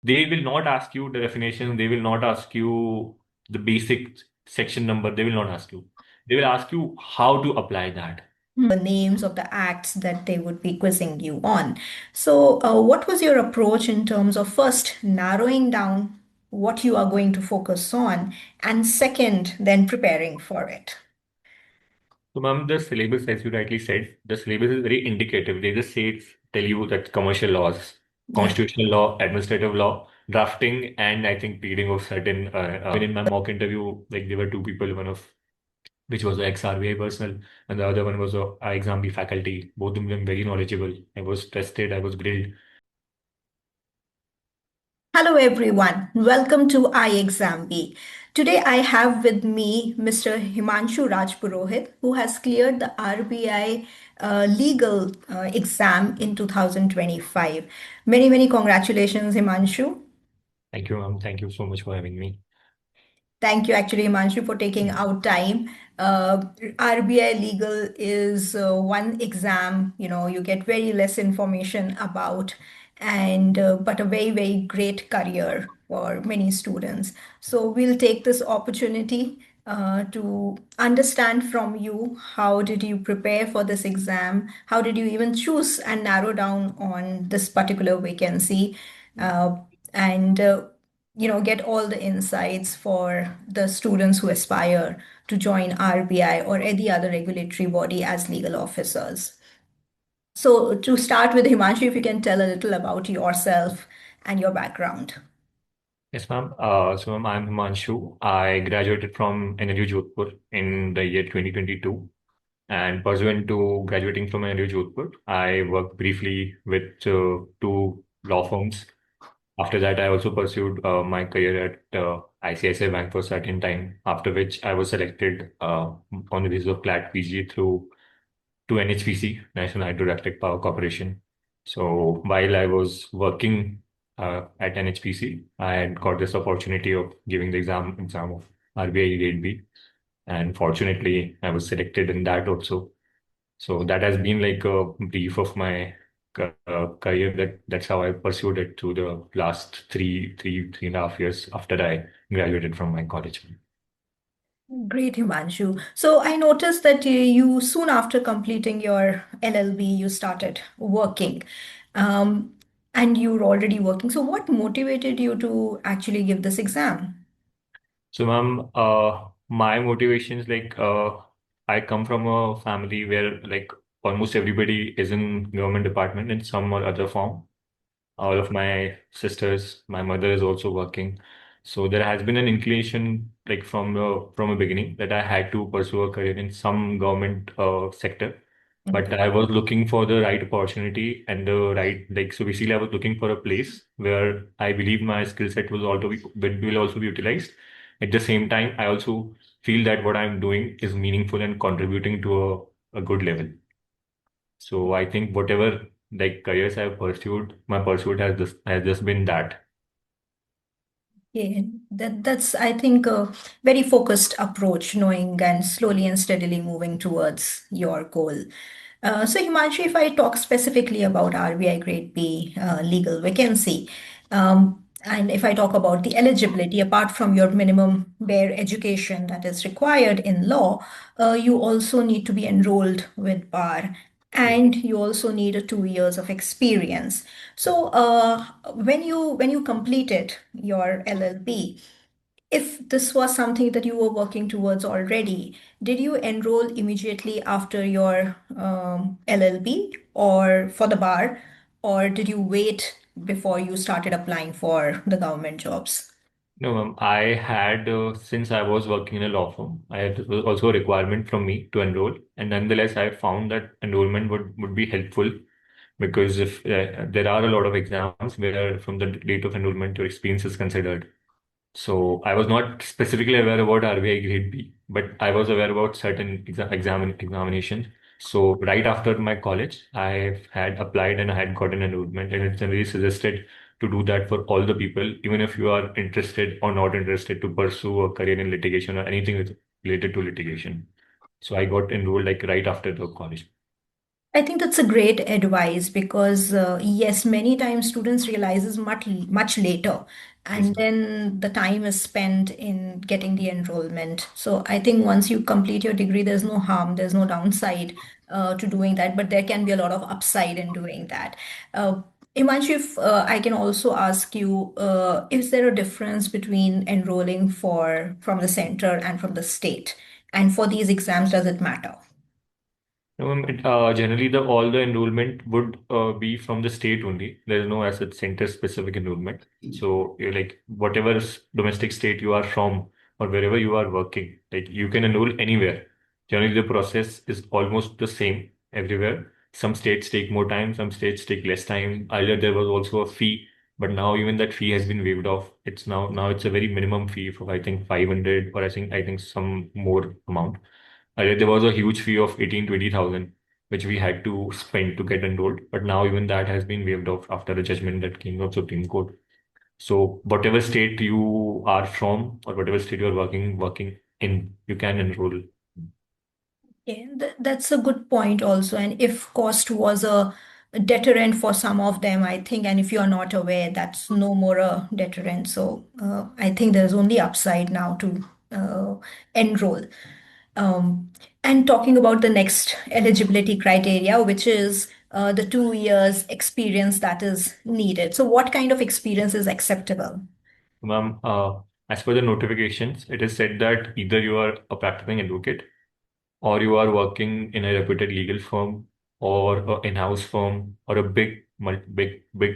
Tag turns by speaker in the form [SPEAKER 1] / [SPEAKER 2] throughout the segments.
[SPEAKER 1] They will not ask you the definition. They will not ask you the basic section number. They will not ask you. They will ask you how to apply that.
[SPEAKER 2] The names of the acts that they would be quizzing you on. So, what was your approach in terms of first narrowing down what you are going to focus on, and second, then preparing for it?
[SPEAKER 1] So, ma'am, the syllabus, as you rightly said, the syllabus is very indicative. They just say tell you that commercial laws,
[SPEAKER 2] Yeah.
[SPEAKER 1] constitutional law, administrative law, drafting, and I think reading of certain. Even in my mock interview, like there were two people, one of which was an ex-RBI personnel, and the other one was a exam B faculty. Both of them very knowledgeable. I was tested, I was grilled.
[SPEAKER 2] Hello, everyone. Welcome to iExamB. Today, I have with me Mr. Himanshu Rajpurohit, who has cleared the RBI legal exam in 2025. Many, many congratulations, Himanshu.
[SPEAKER 1] Thank you, ma'am. Thank you so much for having me.
[SPEAKER 2] Thank you, actually, Himanshu, for taking out time. RBI Legal is one exam, you get very less information about, and but a very, very great career for many students. So we'll take this opportunity to understand from you, how did you prepare for this exam? How did you even choose and narrow down on this particular vacancy? Uh, and get all the insights for the students who aspire to join RBI or any other regulatory body as legal officers. So, to start with, Himanshu, if you can tell a little about yourself and your background.
[SPEAKER 1] Yes, ma'am. So, ma'am, I'm Himanshu. I graduated from NLU Jodhpur in the year 2022. And pursuant to graduating from NLU Jodhpur, I worked briefly with two law firms. After that, I also pursued my career at ICICI Bank for a certain time, after which I was selected on the basis of CLAT PG through to NHPC, National Hydroelectric Power Corporation. So while I was working at NHPC, I had got this opportunity of giving the exam of RBI Grade B, and fortunately, I was selected in that also. So that has been like a brief of my career. That's how I pursued it through the last 3.5 years after I graduated from my college.
[SPEAKER 2] Great, Himanshu. So I noticed that you soon after completing your LLB, you started working, um, and you were already working. So what motivated you to actually give this exam?
[SPEAKER 1] So, ma'am, my motivations like I come from a family where like almost everybody is in government department in some or other form. All of my sisters, my mother is also working. So there has been an inclination like from a beginning that I had to pursue a career in some government sector. But I was looking for the right opportunity and the right like so basically I was looking for a place where I believe my skill set will also be utilized. At the same time, I also feel that what I'm doing is meaningful and contributing to a good level. So I think whatever like careers I've pursued, my pursuit has just been that.
[SPEAKER 2] Yeah, that's I think a very focused approach, knowing and slowly and steadily moving towards your goal. So Himanshu, if I talk specifically about RBI Grade B legal vacancy, and if I talk about the eligibility, apart from your minimum bare education that is required in law, you also need to be enrolled with bar,
[SPEAKER 1] Yeah.
[SPEAKER 2] and you also need a 2 years of experience. So when you completed your LLB, if this was something that you were working towards already, did you enroll immediately after your LLB or for the bar, or did you wait before you started applying for the government jobs?
[SPEAKER 1] No, ma'am. I had since I was working in a law firm, it was also a requirement from me to enroll, and nonetheless, I found that enrollment would be helpful because if there are a lot of exams where from the date of enrollment your experience is considered. So I was not specifically aware about RBI Grade B, but I was aware about certain examinations. So right after my college, I had applied and I had gotten enrollment, and it's generally suggested to do that for all the people, even if you are interested or not interested to pursue a career in litigation or anything related to litigation. So I got enrolled like right after the college.
[SPEAKER 2] I think that's a great advice because yes, many times students realizes much later,
[SPEAKER 1] Yes,
[SPEAKER 2] and then the time is spent in getting the enrollment. So I think once you complete your degree, there's no harm, there's no downside to doing that, but there can be a lot of upside in doing that. Uh, Himanshu, if I can also ask you, is there a difference between enrolling for from the center and from the state? And for these exams, does it matter?
[SPEAKER 1] no, generally the all the enrollment would be from the state only. There is no as a center specific enrollment. So you're like whatever domestic state you are from or wherever you are working, like you can enroll anywhere. Generally the process is almost the same everywhere. Some states take more time, some states take less time. Earlier there was also a fee, but now even that fee has been waived off. It's now it's a very minimum fee for I think 500 or I think some more amount. There was a huge fee of 18-20,000, which we had to spend to get enrolled. But now even that has been waived off after a judgment that came from Supreme Court. So whatever state you are from or whatever state you're working in, you can enroll.
[SPEAKER 2] Yeah, that's a good point also. And if cost was a deterrent for some of them, I think, and if you're not aware, that's no more a deterrent. So I think there's only upside now to enroll. Um, and talking about the next eligibility criteria, which is the 2 years experience that is needed. So what kind of experience is acceptable?
[SPEAKER 1] Ma'am, as per the notifications, it is said that either you are a practicing advocate or you are working in a reputed legal firm or a in-house firm or a big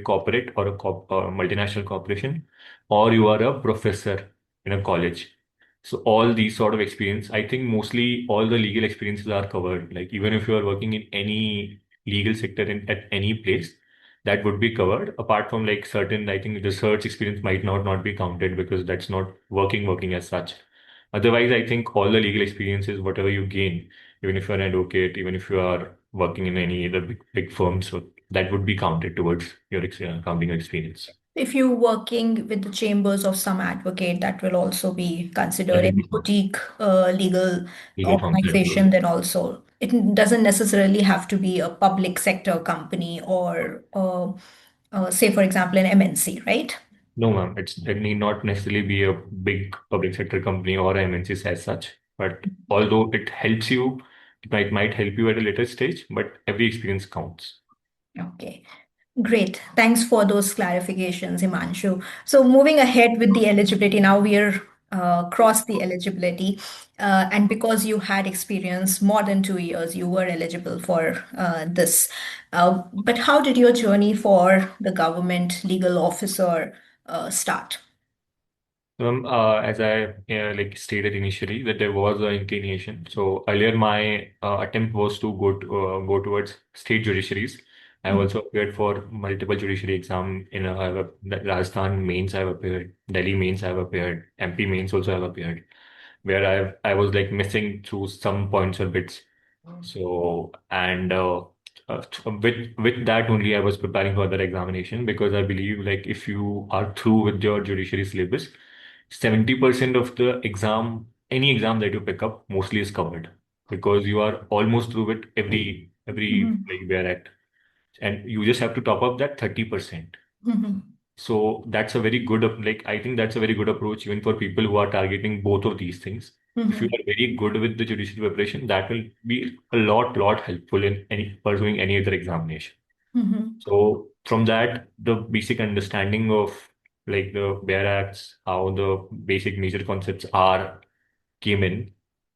[SPEAKER 1] corporate or or a multinational corporation, or you are a professor in a college. So all these sort of experience, I think mostly all the legal experiences are covered. Like even if you are working in any legal sector at any place, that would be covered. Apart from like certain, I think research experience might not be counted because that's not working as such. Otherwise, I think all the legal experiences, whatever you gain, even if you're an advocate, even if you are working in any other big firms, so that would be counted towards your counting your experience.
[SPEAKER 2] If you're working with the chambers of some advocate, that will also be
[SPEAKER 1] That
[SPEAKER 2] considered
[SPEAKER 1] would
[SPEAKER 2] in
[SPEAKER 1] be counted.
[SPEAKER 2] boutique legal
[SPEAKER 1] Legal firms that
[SPEAKER 2] organization,
[SPEAKER 1] would.
[SPEAKER 2] then also it doesn't necessarily have to be a public sector company or say, for example, an MNC, right?
[SPEAKER 1] No, ma'am, it need not necessarily be a big public sector company or MNCs as such. But although it helps you, it might help you at a later stage, but every experience counts.
[SPEAKER 2] Okay. Great. Thanks for those clarifications, Himanshu. So moving ahead with the eligibility, now we are cross the eligibility. And because you had experience more than 2 years, you were eligible for this. But how did your journey for the government legal officer start?
[SPEAKER 1] As I like stated initially, that there was an inclination. So earlier, my attempt was to go towards state judiciaries. I
[SPEAKER 2] Mhm.
[SPEAKER 1] also appeared for multiple judiciary exam in the Rajasthan mains. I've appeared, Delhi mains. I've appeared, MP mains also have appeared, where I was like missing through some points or bits. So and with that only I was preparing for other examination because I believe like if you are through with your judiciary syllabus, 70% of the exam, any exam that you pick up, mostly is covered because you are almost through with every
[SPEAKER 2] Mhm.
[SPEAKER 1] like where at, and you just have to top up that 30%.
[SPEAKER 2] Mhm.
[SPEAKER 1] So that's a very good, like, I think that's a very good approach even for people who are targeting both of these things. If you
[SPEAKER 2] Mhm.
[SPEAKER 1] are very good with the judicial preparation, that will be a lot helpful in any pursuing any other examination.
[SPEAKER 2] Mhm.
[SPEAKER 1] So from that, the basic understanding of like the Bare Acts, how the basic major concepts are came in.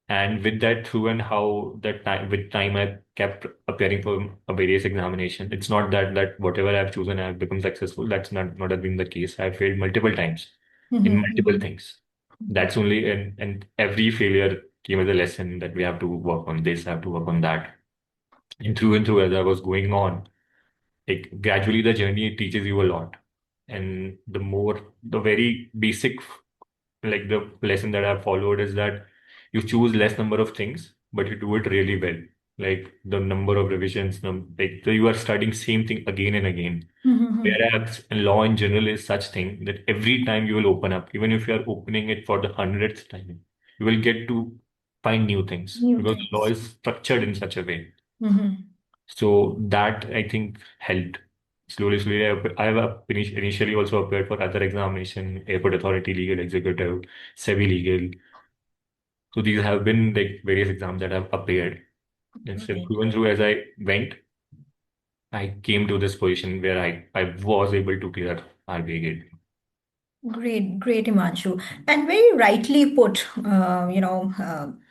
[SPEAKER 1] And with that through and how that time with time I kept appearing for a various examination. It's not that whatever I've chosen I've become successful. That's not have been the case. I've failed multiple times in multiple
[SPEAKER 2] Mhm.
[SPEAKER 1] things. That's only and every failure came as a lesson that we have to work on this, have to work on that. And through as I was going on, like gradually the journey teaches you a lot. And the very basic like the lesson that I've followed is that you choose less number of things, but you do it really well. Like the number of revisions, you are studying same thing again and again.
[SPEAKER 2] Mhm.
[SPEAKER 1] Whereas law in general is such thing that every time you will open up, even if you are opening it for the 100th time, you will get to find new things
[SPEAKER 2] New
[SPEAKER 1] because the law
[SPEAKER 2] things.
[SPEAKER 1] is structured in such a way.
[SPEAKER 2] Mhm.
[SPEAKER 1] So that I think helped. Slowly, initially also applied for other examination, airport authority, legal executive, SEBI legal. So these have been like various exams that have appeared. And so
[SPEAKER 2] Right.
[SPEAKER 1] even through as I went, I came to this position where I was able to clear RBI gate.
[SPEAKER 2] Great, great, Himanshu. And very rightly put,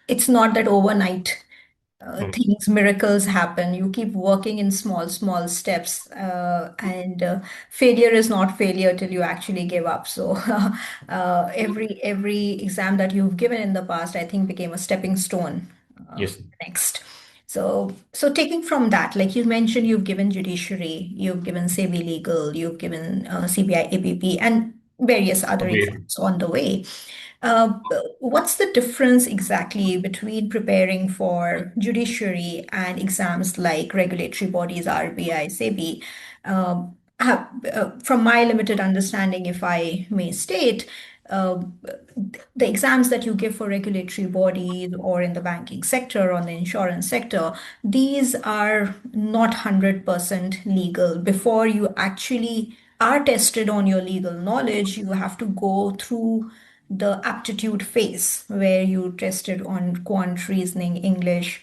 [SPEAKER 2] it's not that overnight
[SPEAKER 1] Hmm.
[SPEAKER 2] things, miracles happen. You keep working in small, small steps, and failure is not failure till you actually give up. So every exam that you've given in the past, I think, became a stepping stone
[SPEAKER 1] Yes.
[SPEAKER 2] next. So taking from that, like you mentioned, you've given judiciary, you've given SEBI legal, you've given CBI, APP, and various other
[SPEAKER 1] Okay.
[SPEAKER 2] exams on the way. Uh, what's the difference exactly between preparing for judiciary and exams like regulatory bodies, RBI, SEBI? From my limited understanding, if I may state, uh, the exams that you give for regulatory bodies or in the banking sector or in the insurance sector, these are not 100% legal. Before you actually are tested on your legal knowledge, you have to go through the aptitude phase where you tested on quant reasoning, English,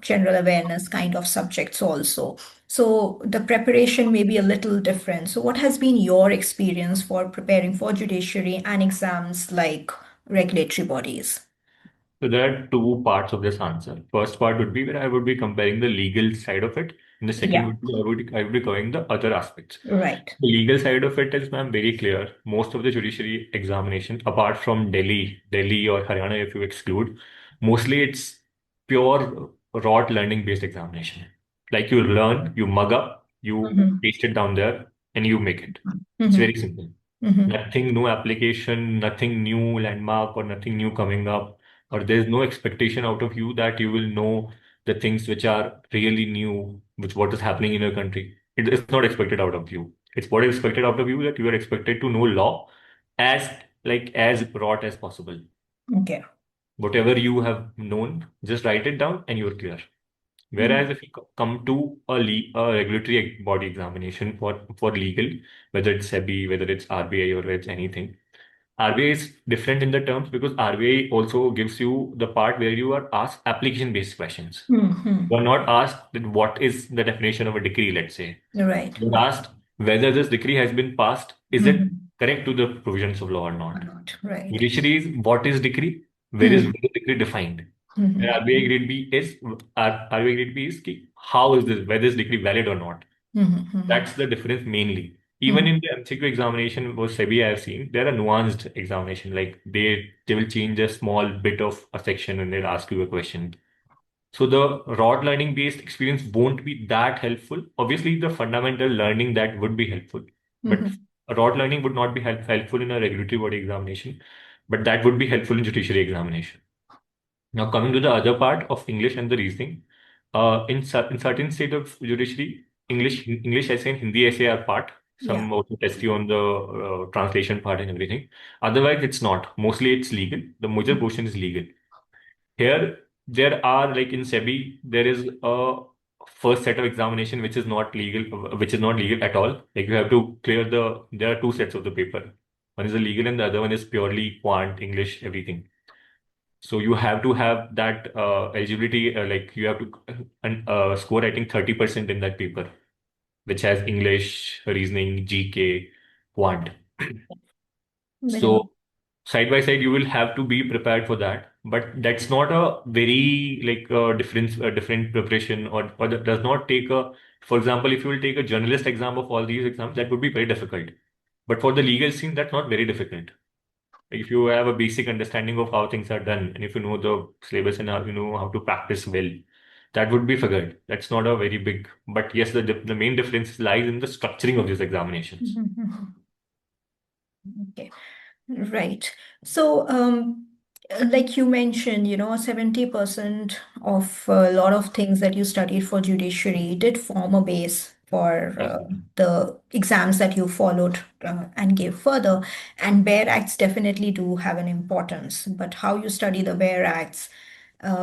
[SPEAKER 2] general awareness kind of subjects also. So the preparation may be a little different. So what has been your experience for preparing for judiciary and exams like regulatory bodies?
[SPEAKER 1] So there are two parts of this answer. First part would be where I would be comparing the legal side of it, and the second
[SPEAKER 2] Yeah,
[SPEAKER 1] would be I would be covering the other aspects.
[SPEAKER 2] right.
[SPEAKER 1] The legal side of it is, ma'am, very clear. Most of the judiciary examination, apart from Delhi or Haryana, if you exclude, mostly it's pure rote learning based examination. Like you learn, you mug up, you
[SPEAKER 2] Mm-hmm.
[SPEAKER 1] paste it down there, and you make it. It's
[SPEAKER 2] Mm-hmm.
[SPEAKER 1] very simple.
[SPEAKER 2] Mm-hmm.
[SPEAKER 1] Nothing new application, nothing new landmark, or nothing new coming up, or there's no expectation out of you that you will know the things which are really new, which what is happening in your country. It is not expected out of you. It's what is expected out of you that you are expected to know law as as broad as possible.
[SPEAKER 2] Okay.
[SPEAKER 1] Whatever you have known, just write it down and you're clear.
[SPEAKER 2] Mm-hmm.
[SPEAKER 1] Whereas if you come to a regulatory body examination for legal, whether it's SEBI, whether it's RBI or it's anything, RBI is different in the terms because RBI also gives you the part where you are asked application-based questions.
[SPEAKER 2] Mm-hmm.
[SPEAKER 1] You are not asked that what is the definition of a decree, let's say.
[SPEAKER 2] Right.
[SPEAKER 1] You're asked whether this decree has been passed, is it
[SPEAKER 2] Mm-hmm.
[SPEAKER 1] correct to the provisions of law or
[SPEAKER 2] Or
[SPEAKER 1] not?
[SPEAKER 2] not. Right.
[SPEAKER 1] Judiciary is what is decree, where
[SPEAKER 2] Mm-hmm.
[SPEAKER 1] the decree defined. And
[SPEAKER 2] Mm-hmm.
[SPEAKER 1] RBI grade B is RBI grade B is ki, how is this, whether is decree valid or not?
[SPEAKER 2] Mm-hmm.
[SPEAKER 1] That's the difference mainly. Even
[SPEAKER 2] Mm-hmm.
[SPEAKER 1] in the MCQ examination was SEBI I have seen, there are nuanced examination. Like they will change a small bit of a section and they'll ask you a question. So the rod learning based experience won't be that helpful. Obviously, the fundamental learning that would be helpful, but
[SPEAKER 2] Mm-hmm.
[SPEAKER 1] a rod learning would not be helpful in a regulatory body examination, but that would be helpful in judiciary examination. Now, coming to the other part of English and the reasoning, in certain state of judiciary, English essay and Hindi essay are part.
[SPEAKER 2] Yeah.
[SPEAKER 1] Some also test you on the translation part and everything. Otherwise, it's not. Mostly, it's legal. The major portion is legal. Here, there are like in SEBI, there is a first set of examination which is not legal at all. Like you have to clear there are two sets of the paper. One is the legal and the other one is purely quant, English, everything. So you have to have that eligibility, like you have to score, I think, 30% in that paper, which has English, reasoning, GK, quant.
[SPEAKER 2] Minimum.
[SPEAKER 1] So side by side, you will have to be prepared for that. But that's not a very different preparation, or that does not take a, for example, if you will take a journalist exam of all these exams, that would be very difficult. But for the legal scene, that's not very difficult. If you have a basic understanding of how things are done, and if you know the syllabus and how you know how to practice well, that would be figured. That's not a very big, but yes, the main difference lies in the structuring of these examinations.
[SPEAKER 2] Mm-hmm. Okay. Right. So, like you mentioned, 70% of a lot of things that you studied for judiciary did form a base for
[SPEAKER 1] Yes.
[SPEAKER 2] the exams that you followed and gave further. And Bare Acts definitely do have an importance, but how you study the Bare Acts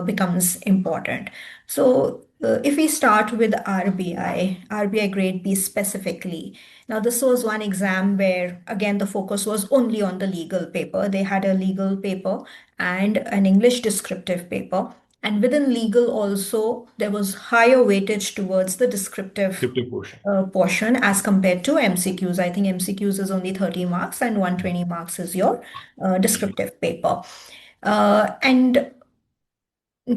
[SPEAKER 2] becomes important. So, If we start with RBI Grade B specifically. Now, this was one exam where, again, the focus was only on the legal paper. They had a legal paper and an English descriptive paper. And within legal also, there was higher weightage towards the descriptive
[SPEAKER 1] Descriptive portion.
[SPEAKER 2] portion as compared to MCQs. I think MCQs is only 30 marks and 120 marks is your descriptive paper. And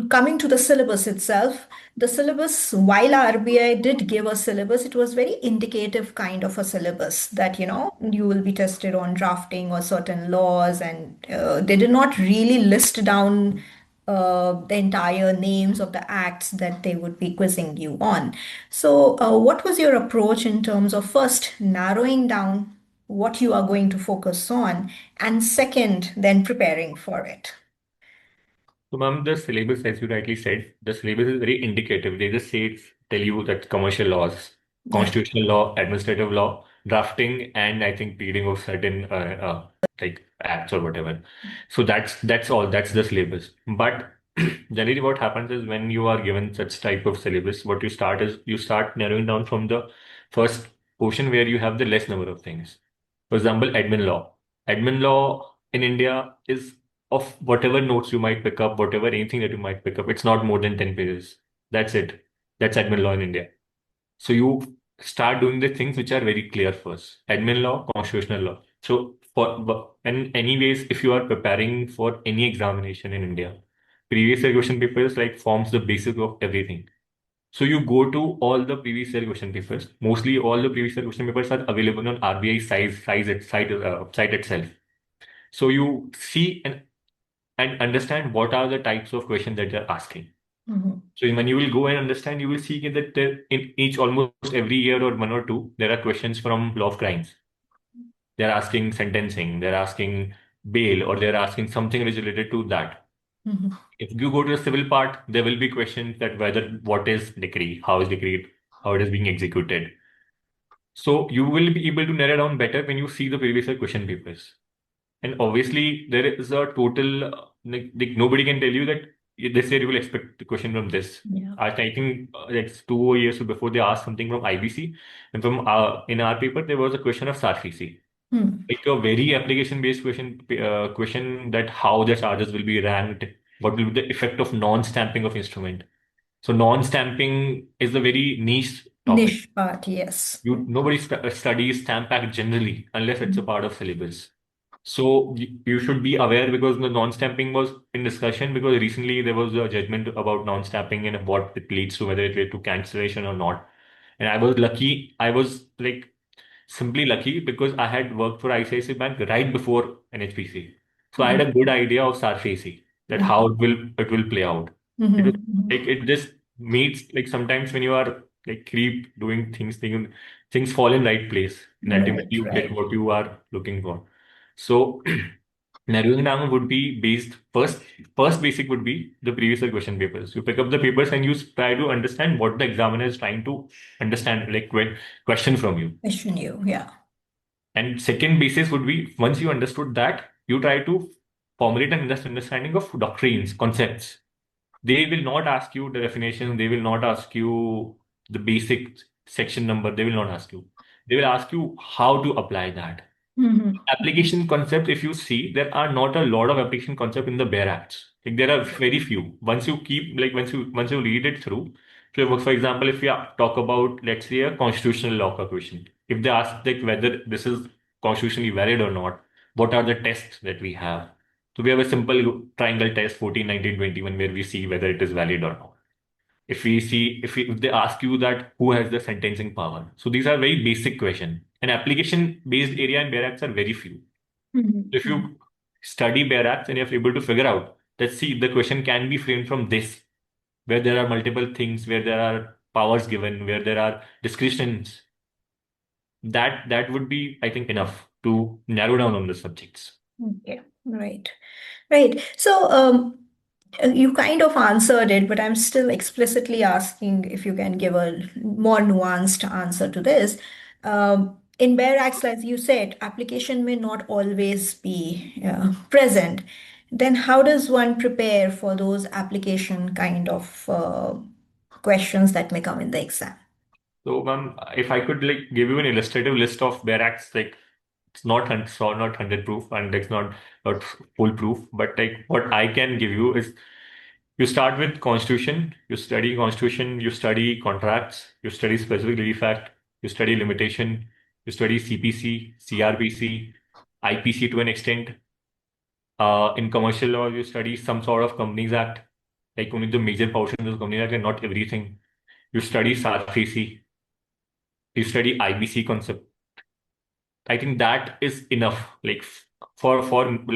[SPEAKER 2] coming to the syllabus itself, the syllabus, while RBI did give a syllabus, it was very indicative kind of a syllabus that, you will be tested on drafting or certain laws, and they did not really list down the entire names of the acts that they would be quizzing you on. So, what was your approach in terms of first narrowing down what you are going to focus on, and second, then preparing for it?
[SPEAKER 1] So, ma'am, the syllabus, as you rightly said, the syllabus is very indicative. They just say tell you that commercial laws,
[SPEAKER 2] Yeah.
[SPEAKER 1] constitutional law, administrative law, drafting, and I think reading of certain like acts or whatever. So that's all. That's the syllabus. But generally, what happens is when you are given such type of syllabus, what you start is you start narrowing down from the first portion where you have the less number of things. For example, admin law. Admin law in India is of whatever notes you might pick up, whatever anything that you might pick up, it's not more than 10 pages. That's it. That's admin law in India. So you start doing the things which are very clear first. Admin law, constitutional law. So and anyways, if you are preparing for any examination in India, previous year question papers like forms the basis of everything. So you go to all the previous year question papers. Mostly all the previous year question papers are available on RBI site itself. So you see and understand what are the types of questions that they're asking.
[SPEAKER 2] Mhm.
[SPEAKER 1] So when you will go and understand, you will see that in each almost every year or one or two, there are questions from law of crimes. They're asking sentencing, they're asking bail, or they're asking something which is related to that.
[SPEAKER 2] Mhm.
[SPEAKER 1] If you go to the civil part, there will be questions that whether what is decree, how is decree, how it is being executed. So you will be able to narrow down better when you see the previous year question papers. And obviously, there is a total, like nobody can tell you that this year you will expect the question from this.
[SPEAKER 2] Yeah.
[SPEAKER 1] I think it's 2 years before they asked something from IBC. And from in our paper, there was a question of SARFEC.
[SPEAKER 2] Hmm.
[SPEAKER 1] Like a very application-based question that how the charges will be ranked, what will be the effect of non-stamping of instrument. So non-stamping is a very niche topic.
[SPEAKER 2] Niche part, yes.
[SPEAKER 1] Nobody studies stamp act generally unless it's a
[SPEAKER 2] Mhm.
[SPEAKER 1] part of syllabus. So you should be aware because the non-stamping was in discussion because recently there was a judgment about non-stamping and what it leads to, whether it led to cancellation or not. And I was lucky. I was like simply lucky because I had worked for ICICI Bank right before NHPC. So I had a good idea of SARFAC, that how
[SPEAKER 2] Mhm.
[SPEAKER 1] it will play out. It was
[SPEAKER 2] Mhm.
[SPEAKER 1] like it just meets like sometimes when you are like keep doing things fall in right place and
[SPEAKER 2] Mhm.
[SPEAKER 1] ultimately
[SPEAKER 2] Right,
[SPEAKER 1] you get
[SPEAKER 2] right.
[SPEAKER 1] what you are looking for. So narrowing down would be based first basic would be the previous year question papers. You pick up the papers and you try to understand what the examiner is trying to understand, like question from you.
[SPEAKER 2] Question you, yeah.
[SPEAKER 1] And second basis would be once you understood that, you try to formulate an understanding of doctrines, concepts. They will not ask you the definition, they will not ask you the basic section number, they will not ask you. They will ask you how to apply that.
[SPEAKER 2] Mhm.
[SPEAKER 1] Application concept, if you see, there are not a lot of application concept in the bare acts. Like there are very few. Once you keep like once you read it through. So for example, if we talk about let's say a constitutional law question, if they ask like whether this is constitutionally valid or not, what are the tests that we have? So we have a simple triangle test 14, 19, 21 where we see whether it is valid or not. If they ask you that who has the sentencing power. So these are very basic questions. And application based area in bare acts are very few.
[SPEAKER 2] Mhm.
[SPEAKER 1] If you study bare acts and you're able to figure out that see the question can be framed from this, where there are multiple things, where there are powers given, where there are discretions, that would be, I think, enough to narrow down on the subjects.
[SPEAKER 2] Okay, right. Right. So, you kind of answered it, but I'm still explicitly asking if you can give a more nuanced answer to this. In bare acts, as you said, application may not always be present. Then how does one prepare for those application kind of questions that may come in the exam.
[SPEAKER 1] So, ma'am, if I could like give you an illustrative list of bare acts, like it's not so not 100 proof and it's not foolproof, but like what I can give you is you start with constitution, you study contracts, you study specific relief act, you study limitation, you study CPC, CRPC, IPC to an extent. In commercial law, you study some sort of Companies Act, like only the major portions of Companies Act and not everything. You study SARFAC, you study IBC concept. I think that is enough. Like for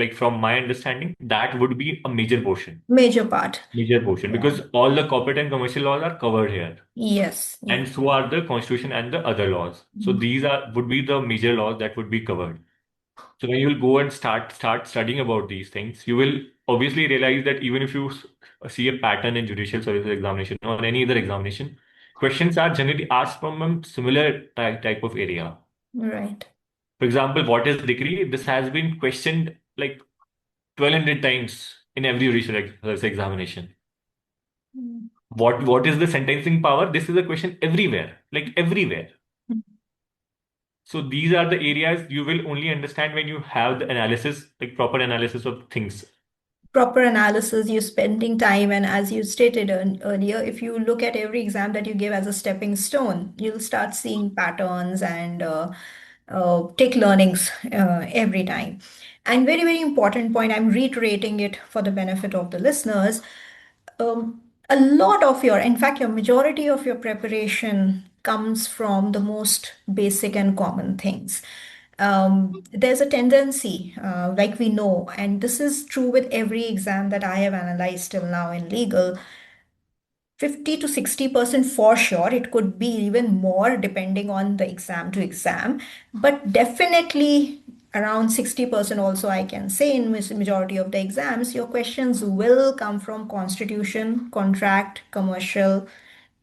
[SPEAKER 1] like from my understanding, that would be a major portion.
[SPEAKER 2] Major part.
[SPEAKER 1] Major portion
[SPEAKER 2] Yeah.
[SPEAKER 1] because all the corporate and commercial laws are covered here,
[SPEAKER 2] Yes.
[SPEAKER 1] and
[SPEAKER 2] Yes.
[SPEAKER 1] so are the constitution and the other laws. So
[SPEAKER 2] Mhm.
[SPEAKER 1] these are would be the major laws that would be covered. So when you will go and start studying about these things, you will obviously realize that even if you see a pattern in judicial services examination or any other examination, questions are generally asked from a similar type of area.
[SPEAKER 2] Right.
[SPEAKER 1] For example, what is decree? This has been questioned like 1,200 times in every judicial examination.
[SPEAKER 2] Mm.
[SPEAKER 1] What is the sentencing power? This is a question everywhere, like everywhere. So these are the areas you will only understand when you have the analysis, like proper analysis of things.
[SPEAKER 2] Proper analysis, you're spending time, and as you stated earlier, if you look at every exam that you give as a stepping stone, you'll start seeing patterns and take learnings every time. And very, very important point, I'm reiterating it for the benefit of the listeners. A lot of your, in fact, your majority of your preparation comes from the most basic and common things. There's a tendency, like we know, and this is true with every exam that I have analyzed till now in legal, 50 to 60% for sure. It could be even more depending on the exam to exam, but definitely around 60% also I can say in majority of the exams, your questions will come from constitution, contract, commercial,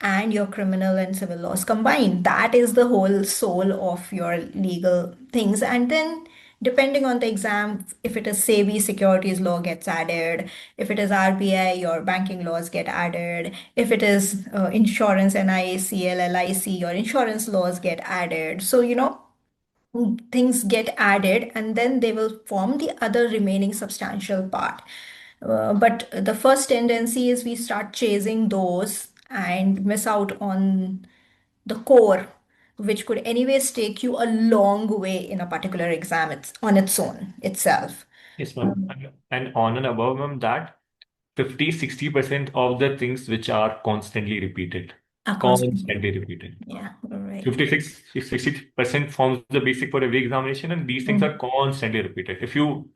[SPEAKER 2] and your criminal and civil laws combined. That is the whole soul of your legal things. And then depending on the exam, if it is SEBI, securities law gets added. If it is RBI, your banking laws get added. If it is insurance, NIACL, LIC, your insurance laws get added. So, things get added and then they will form the other remaining substantial part. But the first tendency is we start chasing those and miss out on the core, which could anyways take you a long way in a particular exam it's on its own itself.
[SPEAKER 1] Yes, ma'am. And on and above, ma'am, that 50-60% of the things which are constantly repeated.
[SPEAKER 2] A constant.
[SPEAKER 1] Constantly repeated.
[SPEAKER 2] Yeah, right.
[SPEAKER 1] 56-60% forms the basic for every examination, and these things are
[SPEAKER 2] Mm.
[SPEAKER 1] constantly repeated. If you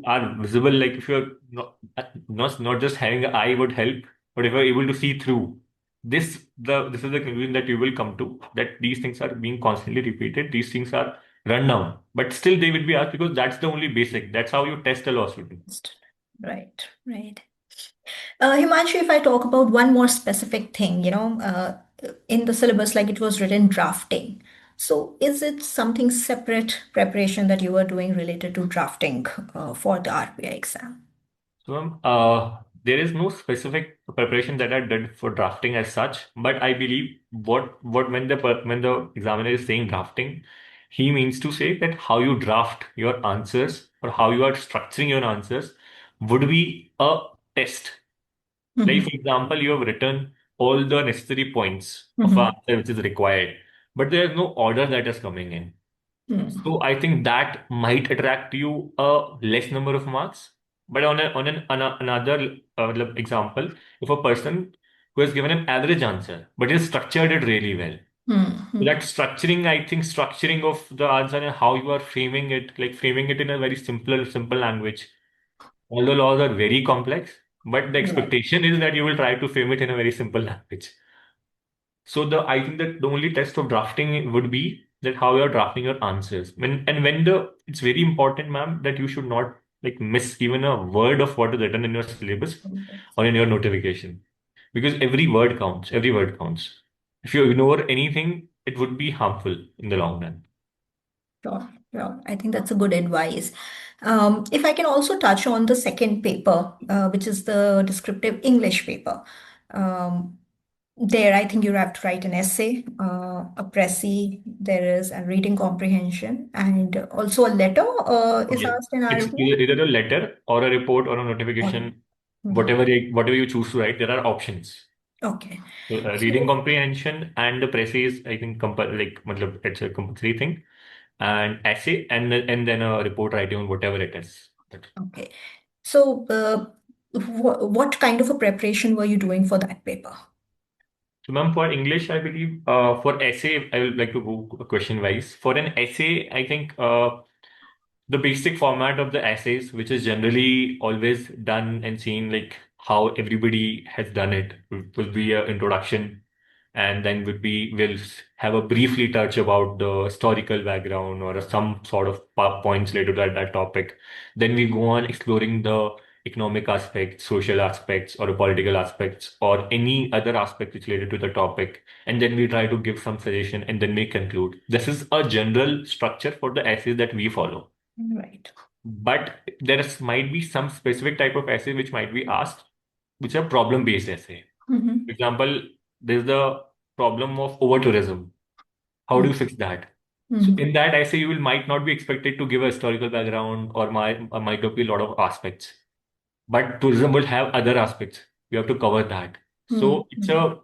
[SPEAKER 1] are visible, like if you're not just having an eye would help, but if you're able to see through this is the conclusion that you will come to, that these things are being constantly repeated, these things are run down, but still they will be asked because that's the only basic. That's how you test a law student.
[SPEAKER 2] Right, right. Himanshu, if I talk about one more specific thing, in the syllabus, like it was written drafting. So, is it something separate preparation that you were doing related to drafting for the RBI exam?
[SPEAKER 1] So, there is no specific preparation that I did for drafting as such, but I believe what when the examiner is saying drafting, he means to say that how you draft your answers or how you are structuring your answers would be a test. Like, for
[SPEAKER 2] Mhm.
[SPEAKER 1] example, you have written all the necessary points of an
[SPEAKER 2] Mhm.
[SPEAKER 1] answer which is required, but there is no order that is coming in.
[SPEAKER 2] Mhm.
[SPEAKER 1] So I think that might attract you a less number of marks. But another example, if a person who has given an average answer but has structured it really well, so that
[SPEAKER 2] Mhm.
[SPEAKER 1] structuring, I think structuring of the answer and how you are framing it, like framing it in a very simple language. All the laws are very complex, but the
[SPEAKER 2] Right.
[SPEAKER 1] expectation is that you will try to frame it in a very simple language. So I think that the only test of drafting would be that how you're drafting your answers. When the it's very important, ma'am, that you should not like miss even a word of what is written in your syllabus or in your notification. Because every word counts. Every word counts. If you ignore anything, it would be harmful in the long run.
[SPEAKER 2] Sure, sure. I think that's a good advice. If I can also touch on the second paper, which is the descriptive English paper. Um, There, I think you have to write an essay, a précis, there is a reading comprehension, and also a letter is
[SPEAKER 1] Okay.
[SPEAKER 2] asked in
[SPEAKER 1] It's
[SPEAKER 2] RBI.
[SPEAKER 1] either a letter or a report or a
[SPEAKER 2] Okay.
[SPEAKER 1] notification,
[SPEAKER 2] Mhm.
[SPEAKER 1] whatever you choose to write, there are options.
[SPEAKER 2] Okay.
[SPEAKER 1] So, reading
[SPEAKER 2] So,
[SPEAKER 1] comprehension and the précis, I think, like, matlab, it's a compulsory thing, and essay, and then a report writing on whatever it is.
[SPEAKER 2] okay. So, what kind of a preparation were you doing for that paper?
[SPEAKER 1] So, ma'am, for English, I believe, for essay, I would like to go question wise. For an essay, I think the basic format of the essays, which is generally always done and seen like how everybody has done it, will be an introduction, and then will have a briefly touch about the historical background or some sort of points related to that topic. Then we go on exploring the economic aspects, social aspects, or political aspects, or any other aspect which related to the topic. And then we try to give some suggestion, and then we conclude. This is a general structure for the essays that we follow.
[SPEAKER 2] Right.
[SPEAKER 1] But might be some specific type of essay which might be asked, which are problem-based essay. For
[SPEAKER 2] Mm-hmm.
[SPEAKER 1] example, there's the problem of over tourism. How do you fix that? So
[SPEAKER 2] Mm-hmm.
[SPEAKER 1] in that essay, you will might not be expected to give a historical background or might not be a lot of aspects. But tourism will have other aspects. You have to cover that. So it's
[SPEAKER 2] Mm-hmm.
[SPEAKER 1] a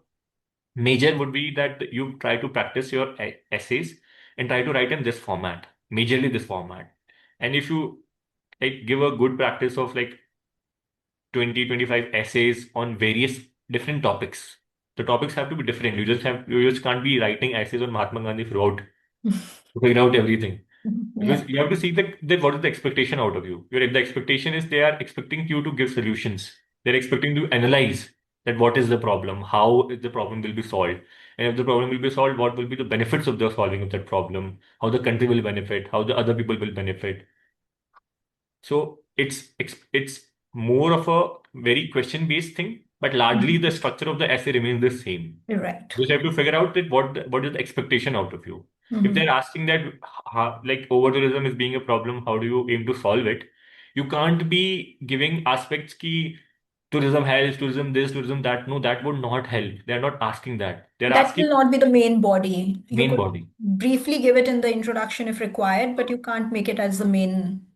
[SPEAKER 1] major would be that you try to practice your essays and try to write in this format, majorly this format. And if you like give a good practice of like 20-25 essays on various different topics. The topics have to be different. You just can't be writing essays on Mahatma Gandhi throughout to figure out everything. Because
[SPEAKER 2] Yeah.
[SPEAKER 1] you have to see that what is the expectation out of you. If the expectation is they are expecting you to give solutions. They're expecting to analyze that what is the problem, how the problem will be solved. And if the problem will be solved, what will be the benefits of the solving of that problem, how the country will benefit, how the other people will benefit. So it's more of a very question-based thing, but largely the
[SPEAKER 2] Mhm.
[SPEAKER 1] structure of the essay remains the same.
[SPEAKER 2] Right.
[SPEAKER 1] You just have to figure out that what is the expectation out of you. If they're
[SPEAKER 2] Mm-hmm.
[SPEAKER 1] asking that like over tourism is being a problem, how do you aim to solve it? You can't be giving aspects key tourism helps, tourism this, tourism that. No, that would not help. They're not asking that. They're
[SPEAKER 2] That
[SPEAKER 1] asking
[SPEAKER 2] will not be the main body. You
[SPEAKER 1] main
[SPEAKER 2] could
[SPEAKER 1] body.
[SPEAKER 2] briefly give it in the introduction if required, but you can't make it as the main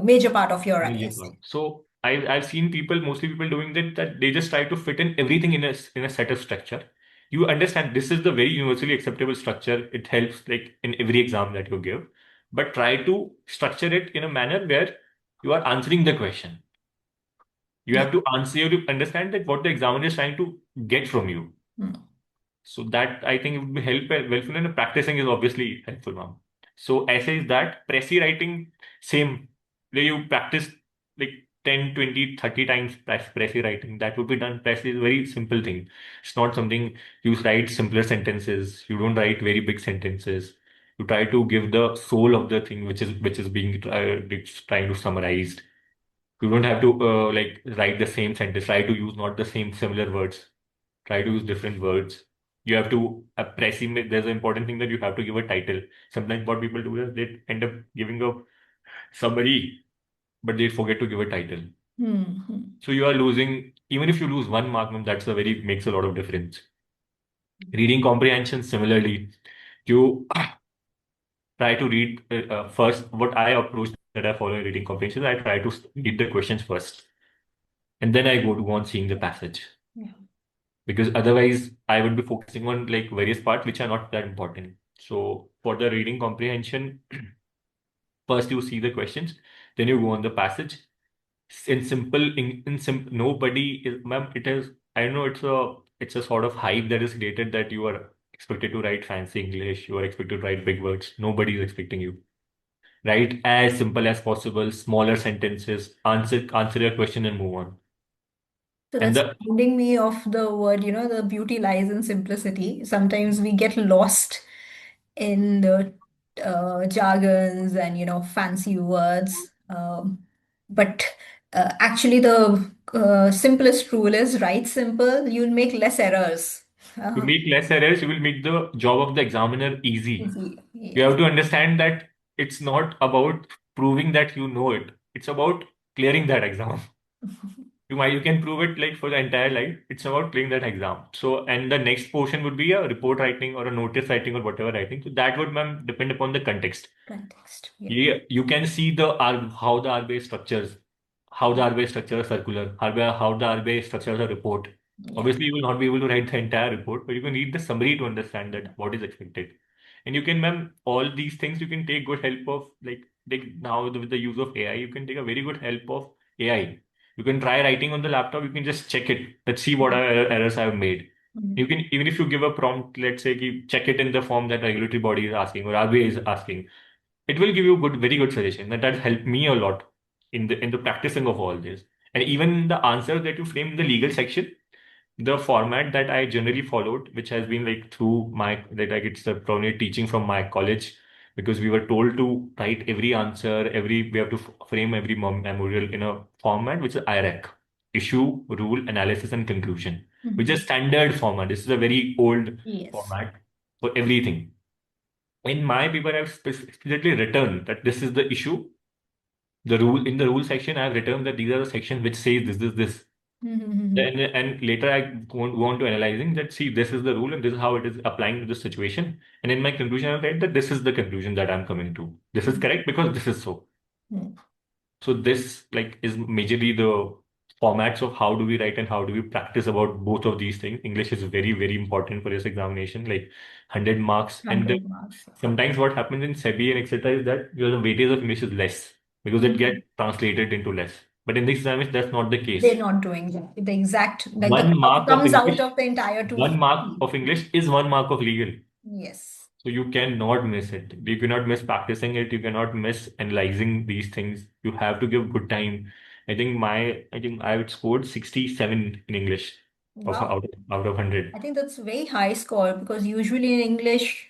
[SPEAKER 2] major part of your
[SPEAKER 1] Major
[SPEAKER 2] essay.
[SPEAKER 1] part. So I've seen people, mostly people doing that they just try to fit in everything in a set of structure. You understand this is the very universally acceptable structure. It helps like in every exam that you give, but try to structure it in a manner where you are answering the question. You
[SPEAKER 2] Yeah.
[SPEAKER 1] have to answer, you have to understand that what the examiner is trying to get from you.
[SPEAKER 2] Mm.
[SPEAKER 1] So that I think it would be helpful, and practicing is obviously helpful, ma'am. So essay is that pressy writing, same. Where you practice like 10, 20, 30 times pressy writing. That would be done. Pressy is a very simple thing. It's not something you write simpler sentences. You don't write very big sentences. You try to give the soul of the thing which is being it's trying to summarized. You don't have to like write the same sentence. Try to use not the same similar words. Try to use different words. You have to there's an important thing that you have to give a title. Sometimes what people do is they end up giving a summary, but they forget to give a title.
[SPEAKER 2] Mhm.
[SPEAKER 1] So you are losing, even if you lose one mark, ma'am, that's a very makes a lot of difference. Reading comprehension, similarly, you try to read first. What I approach that I follow in reading comprehension, I try to read the questions first, and then I go on seeing the passage.
[SPEAKER 2] Yeah.
[SPEAKER 1] Because otherwise I would be focusing on like various parts which are not that important. So for the reading comprehension, first you see the questions, then you go on the passage. In simple, nobody is, ma'am, it is, I know it's a sort of hype that is created that you are expected to write fancy English, you are expected to write big words. Nobody is expecting you. Write as simple as possible, smaller sentences, answer your question and move on.
[SPEAKER 2] So
[SPEAKER 1] And
[SPEAKER 2] that's
[SPEAKER 1] the
[SPEAKER 2] reminding me of the word, the beauty lies in simplicity. Sometimes we get lost in the jargons and, fancy words. But actually, the simplest rule is write simple, you'll make less errors.
[SPEAKER 1] to
[SPEAKER 2] Uh,
[SPEAKER 1] make less errors, you will make the job of the examiner easy.
[SPEAKER 2] Easy.
[SPEAKER 1] You
[SPEAKER 2] Yes.
[SPEAKER 1] have to understand that it's not about proving that you know it. It's about clearing that exam. you can prove it like for the entire life. It's about clearing that exam. So and the next portion would be a report writing or a notice writing or whatever writing. So that would, ma'am, depend upon the context.
[SPEAKER 2] Context. Yeah.
[SPEAKER 1] Yeah, you can see how the RBI structures, how the RBI structures a circular, how the RBI structures a report.
[SPEAKER 2] Yeah.
[SPEAKER 1] Obviously, you will not be able to write the entire report, but you can read the summary to understand that what is expected. And you can, ma'am, all these things you can take good help of, like now with the use of AI, you can take a very good help of AI. You can try writing on the laptop. You can just check it. Let's see what errors I have made. You
[SPEAKER 2] Mhm.
[SPEAKER 1] can, even if you give a prompt, let's say, check it in the form that regulatory body is asking or RBI is asking, it will give you good, very good suggestion. That helped me a lot in the practicing of all this. And even the answer that you frame in the legal section, the format that I generally followed, which has been like through my like it's the probably teaching from my college, because we were told to write every answer, every we have to frame every memorial in a format which is IRAC, issue, rule, analysis, and conclusion, which is
[SPEAKER 2] Mhm.
[SPEAKER 1] standard format. This is a very old
[SPEAKER 2] Yes.
[SPEAKER 1] format for everything. In my paper, I've specifically written that this is the issue. The rule in the rule section, I've written that these are the sections which says this.
[SPEAKER 2] Mhm.
[SPEAKER 1] Then and later I go on to analyzing that. See, this is the rule and this is how it is applying to this situation. And in my conclusion, I've said that this is the conclusion that I'm coming to. This is correct because this is so.
[SPEAKER 2] Mhm.
[SPEAKER 1] So this like is majorly the formats of how do we write and how do we practice about both of these things. English is very, very important for this examination, like 100 marks. And
[SPEAKER 2] 100 marks.
[SPEAKER 1] sometimes what happens in SEBI and etc. is that the weightage of English is less because it gets
[SPEAKER 2] Mhm.
[SPEAKER 1] translated into less. But in this examination, that's not the case.
[SPEAKER 2] They're not doing the exact, like the
[SPEAKER 1] One
[SPEAKER 2] cut-off
[SPEAKER 1] mark of
[SPEAKER 2] comes out
[SPEAKER 1] English,
[SPEAKER 2] of the entire
[SPEAKER 1] one mark
[SPEAKER 2] 250.
[SPEAKER 1] of English is 1 mark of legal.
[SPEAKER 2] Yes.
[SPEAKER 1] So you cannot miss it. You cannot miss practicing it. You cannot miss analyzing these things. You have to give good time. I think I would scored 67 in English of
[SPEAKER 2] Wow.
[SPEAKER 1] out of
[SPEAKER 2] I
[SPEAKER 1] 100.
[SPEAKER 2] think that's very high score because usually in English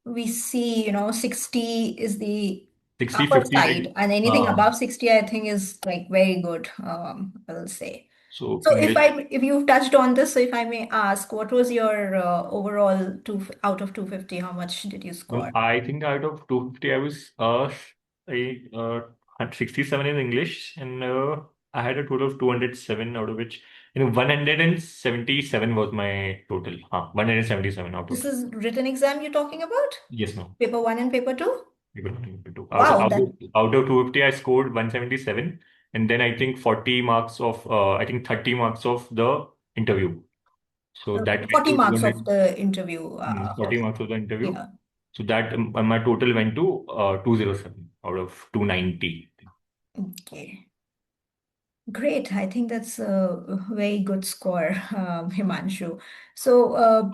[SPEAKER 2] we see, 60 is the
[SPEAKER 1] 60,
[SPEAKER 2] upper
[SPEAKER 1] 50
[SPEAKER 2] side,
[SPEAKER 1] like
[SPEAKER 2] and anything above 60, I think, is like very good, I will say.
[SPEAKER 1] so
[SPEAKER 2] So
[SPEAKER 1] English.
[SPEAKER 2] if you've touched on this, so if I may ask, what was your overall out of 250? How much did you score?
[SPEAKER 1] I think out of 250 I was had 67 in English, and I had a total of 207, out of which 177 was my total. 177 out
[SPEAKER 2] This
[SPEAKER 1] of.
[SPEAKER 2] is written exam you're talking about?
[SPEAKER 1] Yes, no.
[SPEAKER 2] Paper one and paper two?
[SPEAKER 1] Out of
[SPEAKER 2] Wow,
[SPEAKER 1] out
[SPEAKER 2] that
[SPEAKER 1] of out of 250, I scored 177, and then I think 40 marks of I think 30 marks of the interview. So that went
[SPEAKER 2] 40
[SPEAKER 1] to
[SPEAKER 2] marks of
[SPEAKER 1] 200,
[SPEAKER 2] the interview.
[SPEAKER 1] 40 marks of the interview.
[SPEAKER 2] Yeah.
[SPEAKER 1] So that my total went to 207 out of 290.
[SPEAKER 2] Okay. Great. I think that's a very good score, Himanshu. So,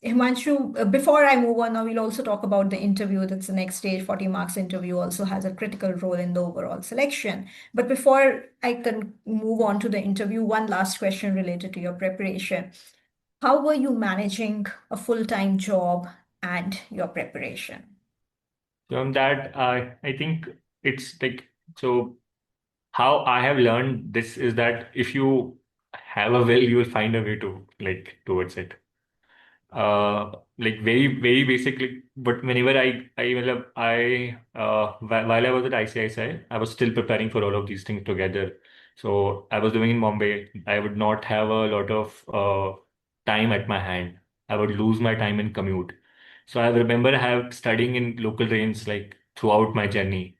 [SPEAKER 2] Himanshu, before I move on, now we'll also talk about the interview. That's the next stage. 40 marks interview also has a critical role in the overall selection. But before I can move on to the interview, one last question related to your preparation. How were you managing a full-time job and your preparation?
[SPEAKER 1] So on that, I think it's like so. How I have learned this is that if you have a will, you will find a way to like towards it. Like very basically, but whenever while I was at ICICI, I was still preparing for all of these things together. So I was living in Bombay. I would not have a lot of time at my hand. I would lose my time in commute. So I remember have studying in local trains like throughout my journey.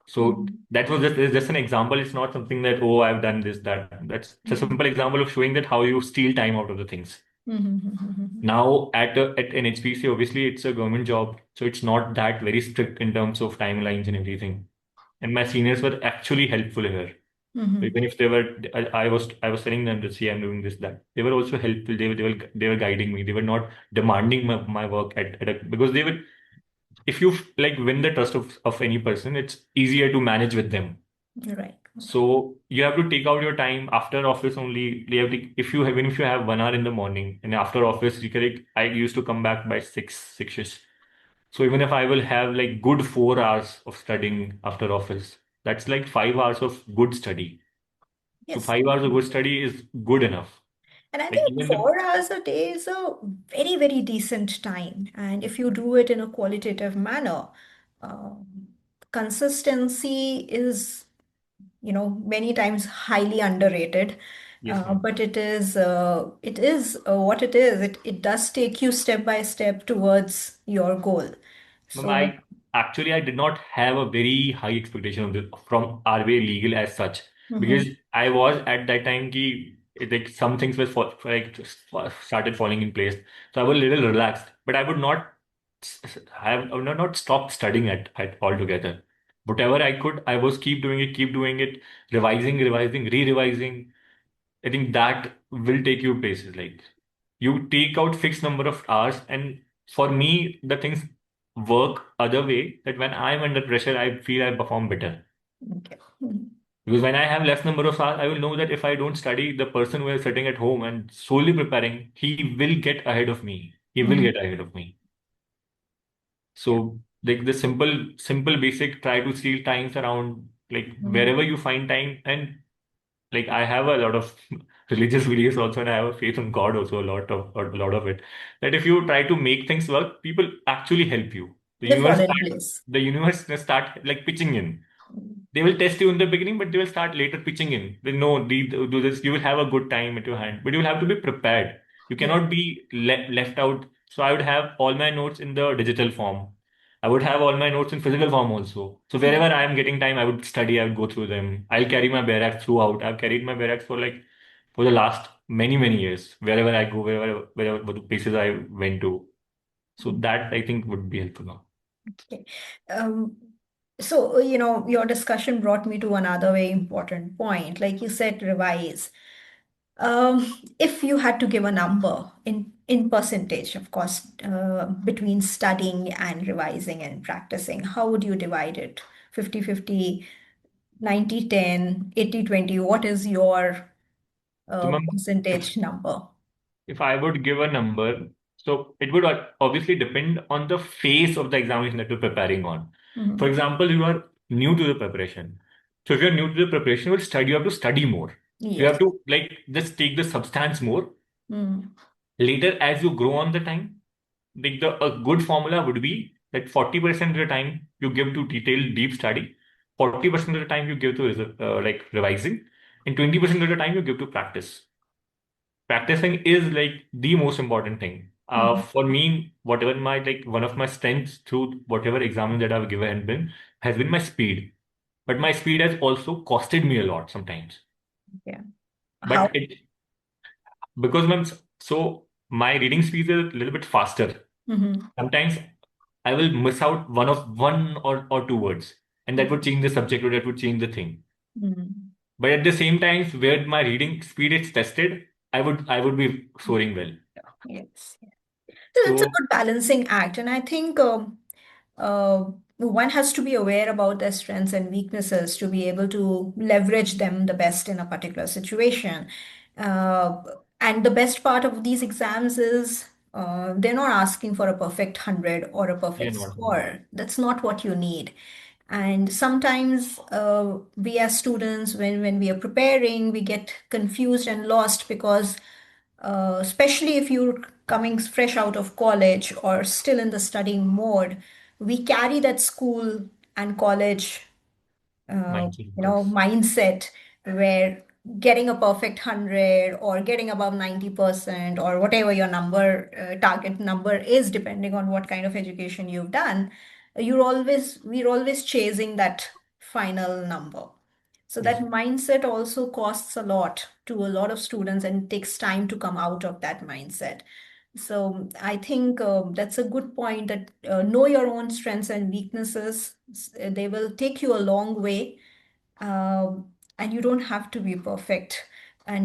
[SPEAKER 1] So
[SPEAKER 2] Mhm.
[SPEAKER 1] that was just an example. It's not something that, oh, I've done this, that. That's a simple
[SPEAKER 2] Mhm.
[SPEAKER 1] example of showing that how you steal time out of the things.
[SPEAKER 2] Mhm.
[SPEAKER 1] Now at an HPC, obviously it's a government job, so it's not that very strict in terms of timelines and everything. And my seniors were actually helpful here. So
[SPEAKER 2] Mhm.
[SPEAKER 1] even if they were, I was telling them to see I'm doing this that. They were also helpful. They were guiding me. They were not demanding my work because they would. If you like win the trust of any person, it's easier to manage with them.
[SPEAKER 2] Right.
[SPEAKER 1] So you have to take out your time after office only. You have to, if you have, even if you have 1 hour in the morning and after office, you can like, I used to come back by 6-ish. So even if I will have like good 4 hours of studying after office, that's like 5 hours of good study. So
[SPEAKER 2] Yes.
[SPEAKER 1] 5 hours of good study is good enough.
[SPEAKER 2] And I
[SPEAKER 1] Like
[SPEAKER 2] think
[SPEAKER 1] even the
[SPEAKER 2] 4 hours a day is a very, very decent time. And if you do it in a qualitative manner, um, consistency is many times highly underrated.
[SPEAKER 1] Yes, ma'am.
[SPEAKER 2] But it is what it is. It does take you step by step towards your goal.
[SPEAKER 1] Ma'am,
[SPEAKER 2] So,
[SPEAKER 1] I did not have a very high expectation of this from RBI Legal as such, because
[SPEAKER 2] mhm,
[SPEAKER 1] I was at that time like some things were started falling in place, so I was a little relaxed. But I would not I would not stop studying at altogether. Whatever I could, I was keep doing it, revising, re-revising. I think that will take you places. Like you take out fixed number of hours, and for me, the things work other way. That when I'm under pressure, I feel I perform better.
[SPEAKER 2] okay. Mhm,
[SPEAKER 1] Because when I have less number of hours, I will know that if I don't study, the person who is sitting at home and solely preparing, he will get ahead of me. He will
[SPEAKER 2] mhm,
[SPEAKER 1] get ahead of me.
[SPEAKER 2] yeah.
[SPEAKER 1] So like the simple basic, try to steal times around like
[SPEAKER 2] Mhm,
[SPEAKER 1] wherever you find time. And like I have a lot of religious beliefs also, and I have a faith in God also, a lot of it. That if you try to make things work, people actually help you.
[SPEAKER 2] they fall in place.
[SPEAKER 1] The universe will start like pitching in. They will test you in the beginning, but they will start later pitching in. They know, do this. You will have a good time at your hand, but you will have to be prepared. You
[SPEAKER 2] Yeah.
[SPEAKER 1] cannot be left out. So I would have all my notes in the digital form. I would have all my notes in physical form also. So
[SPEAKER 2] Yeah.
[SPEAKER 1] wherever I am getting time, I would study. I would go through them. I'll carry my barracks throughout. I've carried my barracks for the last many years. Wherever I go, wherever the places I went to. So that I think would be helpful now.
[SPEAKER 2] Okay. Um, so, your discussion brought me to another very important point. Like you said, revise. If you had to give a number in percentage, of course, between studying and revising and practicing, how would you divide it? 50-50, 90-10, 80-20. What is your
[SPEAKER 1] So, ma'am, if
[SPEAKER 2] percentage number?
[SPEAKER 1] If I would give a number, so it would obviously depend on the phase of the examination that you're preparing on. For
[SPEAKER 2] Mhm.
[SPEAKER 1] example, you are new to the preparation. So if you're new to the preparation, you have to study more. You have
[SPEAKER 2] Yes.
[SPEAKER 1] to like just take the substance more.
[SPEAKER 2] Mm.
[SPEAKER 1] Later, as you grow on the time, like a good formula would be that 40% of the time you give to detailed deep study, 40% of the time you give to like revising, and 20% of the time you give to practice. Practicing is like the most important thing.
[SPEAKER 2] Mhm.
[SPEAKER 1] For me, whatever my like one of my strengths through whatever exam that I've given has been my speed. But my speed has also costed me a lot sometimes.
[SPEAKER 2] Yeah. How?
[SPEAKER 1] But it because so my reading speed is a little bit faster.
[SPEAKER 2] Mhm.
[SPEAKER 1] Sometimes I will miss out one or two words, and that would change the subject or that would change the thing.
[SPEAKER 2] Mhm.
[SPEAKER 1] But at the same time, where my reading speed is tested, I would be soaring well.
[SPEAKER 2] Yes. So it's a
[SPEAKER 1] So
[SPEAKER 2] good balancing act, and I think uh, one has to be aware about their strengths and weaknesses to be able to leverage them the best in a particular situation. Uh, and the best part of these exams is they're not asking for a perfect 100 or a
[SPEAKER 1] yeah,
[SPEAKER 2] perfect
[SPEAKER 1] not.
[SPEAKER 2] score. That's not what you need. And sometimes we as students, when we are preparing, we get confused and lost because especially if you're coming fresh out of college or still in the studying mode, we carry that school and college
[SPEAKER 1] Mindset with us.
[SPEAKER 2] mindset where getting a perfect 100 or getting above 90% or whatever your target number is, depending on what kind of education you've done, we're always chasing that final number. So that
[SPEAKER 1] Yes.
[SPEAKER 2] mindset also costs a lot to a lot of students, and it takes time to come out of that mindset. So I think that's a good point, that know your own strengths and weaknesses. They will take you a long way, and you don't have to be perfect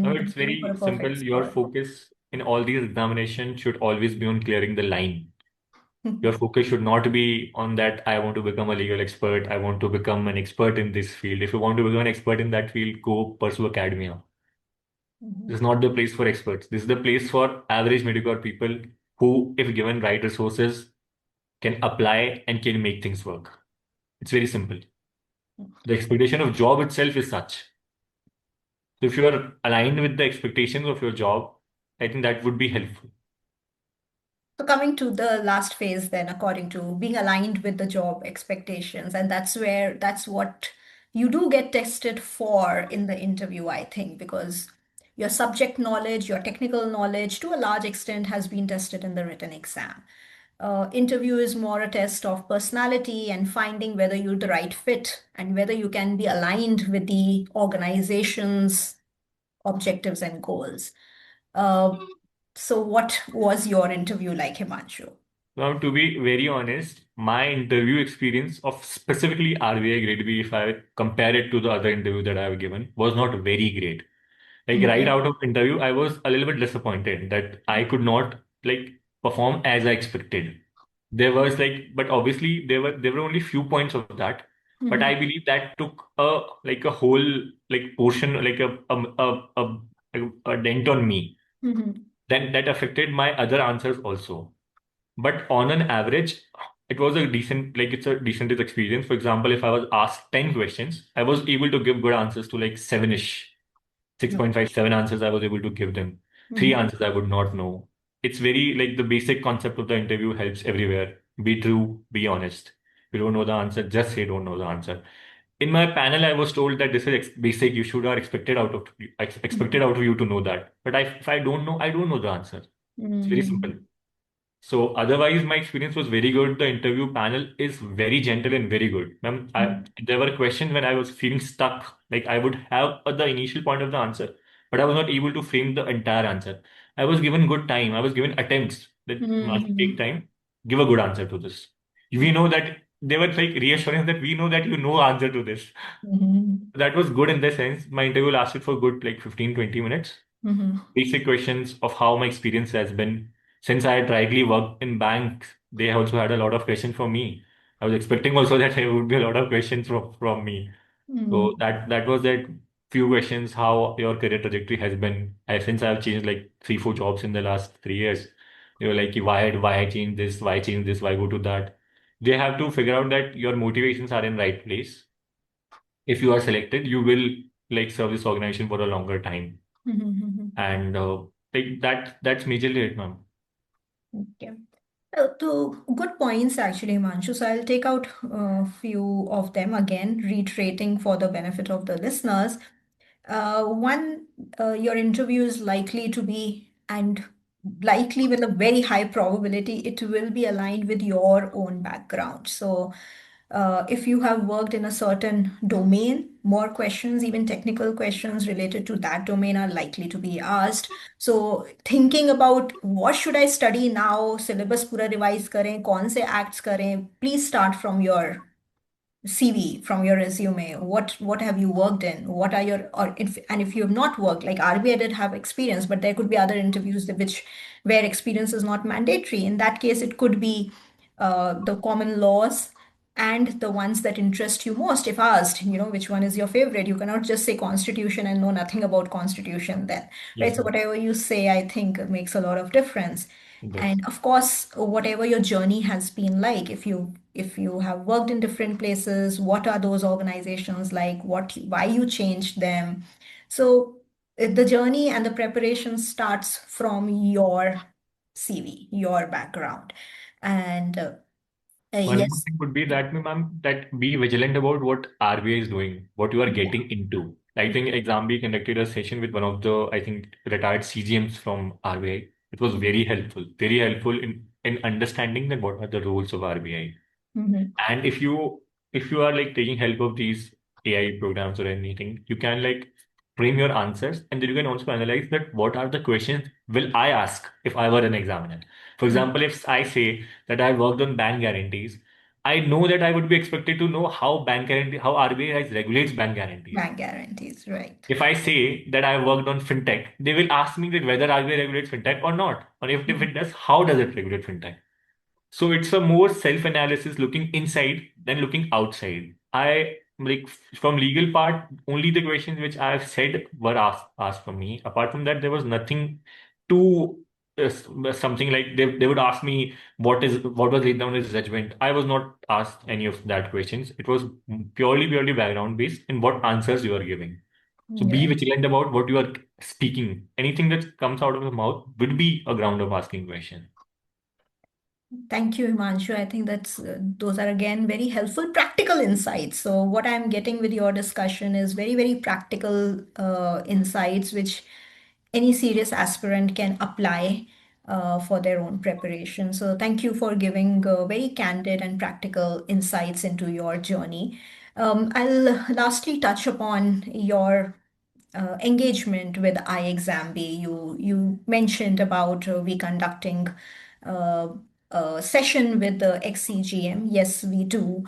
[SPEAKER 1] Now
[SPEAKER 2] and
[SPEAKER 1] it's
[SPEAKER 2] looking for
[SPEAKER 1] very
[SPEAKER 2] a
[SPEAKER 1] simple.
[SPEAKER 2] perfect
[SPEAKER 1] Your
[SPEAKER 2] score.
[SPEAKER 1] focus in all these examinations should always be on clearing the line. Your focus should not be on that I want to become a legal expert. I want to become an expert in this field. If you want to become an expert in that field, go pursue academia. This is
[SPEAKER 2] Mhm.
[SPEAKER 1] not the place for experts. This is the place for average mediocre people who, if given right resources, can apply and can make things work. It's very simple. The expectation of job itself is such. So if you are aligned with the expectations of your job, I think that would be helpful.
[SPEAKER 2] So coming to the last phase then, according to being aligned with the job expectations, and that's what you do get tested for in the interview, I think, because your subject knowledge, your technical knowledge, to a large extent, has been tested in the written exam. Interview is more a test of personality and finding whether you're the right fit and whether you can be aligned with the organization's objectives and goals. Uh, so, what was your interview like, Himanshu?
[SPEAKER 1] Now, to be very honest, my interview experience of specifically RBI Grade B, if I compare it to the other interview that I've given, was not very great. Like right
[SPEAKER 2] Okay.
[SPEAKER 1] out of interview, I was a little bit disappointed that I could not like perform as I expected. There was like, but obviously there were only few points of that. But I
[SPEAKER 2] Mhm.
[SPEAKER 1] believe that took a whole like portion, like a dent on me.
[SPEAKER 2] Mhm.
[SPEAKER 1] Then that affected my other answers also. But on an average, it was a decent, like it's a decent experience. For example, if I was asked 10 questions, I was able to give good answers to like seven-ish. 6.57 answers I was able to give them. Three
[SPEAKER 2] Mhm.
[SPEAKER 1] answers I would not know. It's very like the basic concept of the interview helps everywhere. Be true, be honest. If you don't know the answer, just say don't know the answer. In my panel, I was told that this is basic. You should are expected out of expected
[SPEAKER 2] Mhm.
[SPEAKER 1] out of you to know that. But if I don't know, I don't know the answer. It's very simple.
[SPEAKER 2] Mhm.
[SPEAKER 1] So otherwise, my experience was very good. The interview panel is very gentle and very good. Ma'am,
[SPEAKER 2] Mhm.
[SPEAKER 1] there were questions when I was feeling stuck. Like I would have the initial point of the answer, but I was not able to frame the entire answer. I was given good time. I was given attempts that must take
[SPEAKER 2] Mhm.
[SPEAKER 1] time. Give a good answer to this. We know that they were like reassuring that we know that you know answer to this.
[SPEAKER 2] Mhm.
[SPEAKER 1] That was good in the sense. My interview lasted for good like 15-20 minutes.
[SPEAKER 2] Mhm.
[SPEAKER 1] Basic questions of how my experience has been. Since I had directly worked in banks, they also had a lot of questions for me. I was expecting also that there would be a lot of questions from me. So
[SPEAKER 2] Mhm.
[SPEAKER 1] that was that few questions how your career trajectory has been. Since I've changed like 3-4 jobs in the last 3 years, they were like, why I change this, why change this, why go to that. They have to figure out that your motivations are in right place. If you are selected, you will like serve this organization for a longer time.
[SPEAKER 2] Mhm.
[SPEAKER 1] And like that's majorly it, ma'am.
[SPEAKER 2] Okay. So good points actually, Himanshu. So I'll take out a few of them again, reiterating for the benefit of the listeners. One, your interview is likely to be, and likely with a very high probability, it will be aligned with your own background. So, if you have worked in a certain domain, more questions, even technical questions related to that domain, are likely to be asked. So, thinking about what should I study now, syllabus पूरा revise करें, कौन से acts करें, please start from your CV, from your resume. What have you worked in? What are your, or if, and if you have not worked, like RBI did have experience, but there could be other interviews where experience is not mandatory. In that case, it could be the common laws and the ones that interest you most. If asked, which one is your favorite, you cannot just say constitution and know nothing about constitution then, right?
[SPEAKER 1] Yes,
[SPEAKER 2] So
[SPEAKER 1] ma'am.
[SPEAKER 2] whatever you say, I think makes a lot of difference.
[SPEAKER 1] Yes.
[SPEAKER 2] And of course, whatever your journey has been like, if you have worked in different places, what are those organizations like, why you changed them. So the journey and the preparation starts from your CV, your background. And
[SPEAKER 1] One more
[SPEAKER 2] yes.
[SPEAKER 1] thing would be that, ma'am, that be vigilant about what RBI is doing, what you are
[SPEAKER 2] Yeah.
[SPEAKER 1] getting into. I think Exambi conducted a session with one of the, I think, retired CGMs from RBI. It was very helpful in understanding that what are the roles of RBI.
[SPEAKER 2] Mhm.
[SPEAKER 1] And if you are like taking help of these AI programs or anything, you can like frame your answers and then you can also analyze that what are the questions will I ask if I were an examiner. For
[SPEAKER 2] Mhm.
[SPEAKER 1] example, if I say that I worked on bank guarantees, I know that I would be expected to know how RBI regulates bank guarantees.
[SPEAKER 2] Bank guarantees, right?
[SPEAKER 1] If I say that I worked on fintech, they will ask me that whether RBI regulates fintech or not. Or if
[SPEAKER 2] Mhm.
[SPEAKER 1] it does, how does it regulate fintech? So it's a more self-analysis looking inside than looking outside. I like from legal part, only the questions which I've said were asked from me. Apart from that, there was nothing too something like they would ask me what was laid down as judgment. I was not asked any of that questions. It was purely background based in what answers you are giving. So be
[SPEAKER 2] Right.
[SPEAKER 1] vigilant about what you are speaking. Anything that comes out of the mouth would be a ground of asking question.
[SPEAKER 2] Thank you, Himanshu. I think those are again very helpful practical insights. So what I'm getting with your discussion is very, very practical insights which any serious aspirant can apply for their own preparation. So thank you for giving very candid and practical insights into your journey. I'll lastly touch upon your engagement with iExamB. You mentioned about we conducting uh, a session with the XCGM. Yes, we do.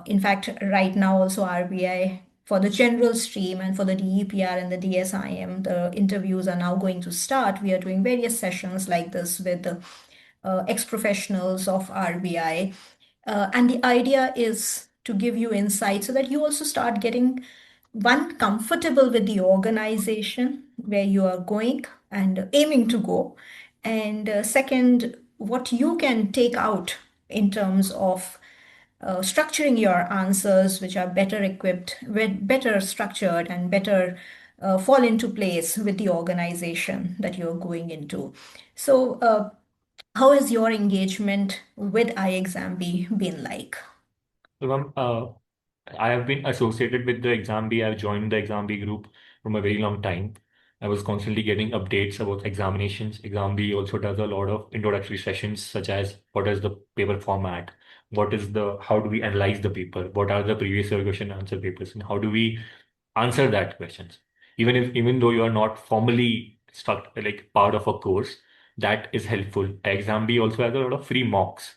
[SPEAKER 2] In fact, right now also RBI for the general stream and for the DEPR and the DSIM, the interviews are now going to start. We are doing various sessions like this with the ex-professionals of RBI. And the idea is to give you insight so that you also start getting one comfortable with the organization where you are going and aiming to go. And second, what you can take out in terms of structuring your answers, which are better equipped, better structured, and better fall into place with the organization that you're going into. So, how has your engagement with iExamB been like?
[SPEAKER 1] So, I have been associated with the Exam B. I've joined the Exam B group from a very long time. I was constantly getting updates about examinations. Exam B also does a lot of introductory sessions, such as what is the paper format, how do we analyze the paper, what are the previous year question answer papers, and how do we answer that questions. Even though you are not formally stuck like part of a course, that is helpful. Exam B also has a lot of free mocks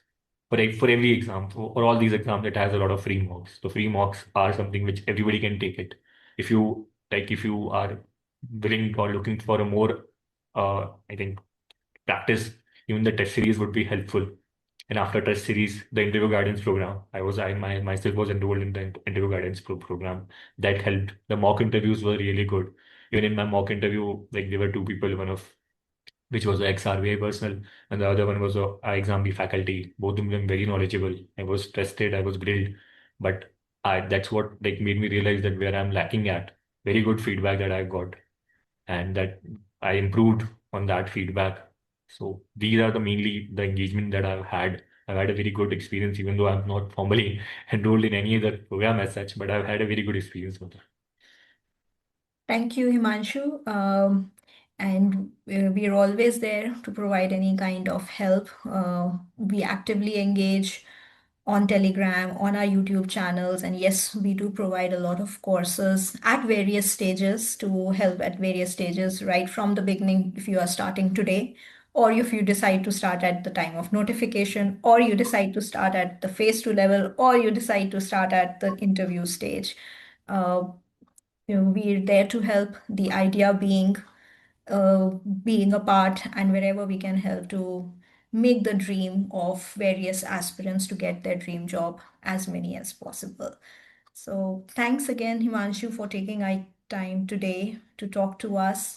[SPEAKER 1] for every exam, for all these exams, it has a lot of free mocks. So free mocks are something which everybody can take it. If you are willing or looking for a more, I think, practice, even the test series would be helpful. And after test series, the interview guidance program, myself was enrolled in the interview guidance program. That helped. The mock interviews were really good. Even in my mock interview, like there were two people, one of which was the ex-RBI personnel, and the other one was a exam B faculty. Both of them very knowledgeable. I was tested, I was grilled, but that's what like made me realize that where I'm lacking at. Very good feedback that I got, and that I improved on that feedback. So these are the mainly the engagement that I've had. I've had a very good experience, even though I'm not formally enrolled in any other program as such, but I've had a very good experience with it.
[SPEAKER 2] Thank you, Himanshu. And we are always there to provide any kind of help. We actively engage on Telegram, on our YouTube channels. And yes, we do provide a lot of courses at various stages to help at various stages, right from the beginning, if you are starting today, or if you decide to start at the time of notification, or you decide to start at the phase two level, or you decide to start at the interview stage. Uh, we're there to help. The idea uh, being a part and wherever we can help to make the dream of various aspirants to get their dream job as many as possible. So thanks again, Himanshu, for taking our time today to talk to us.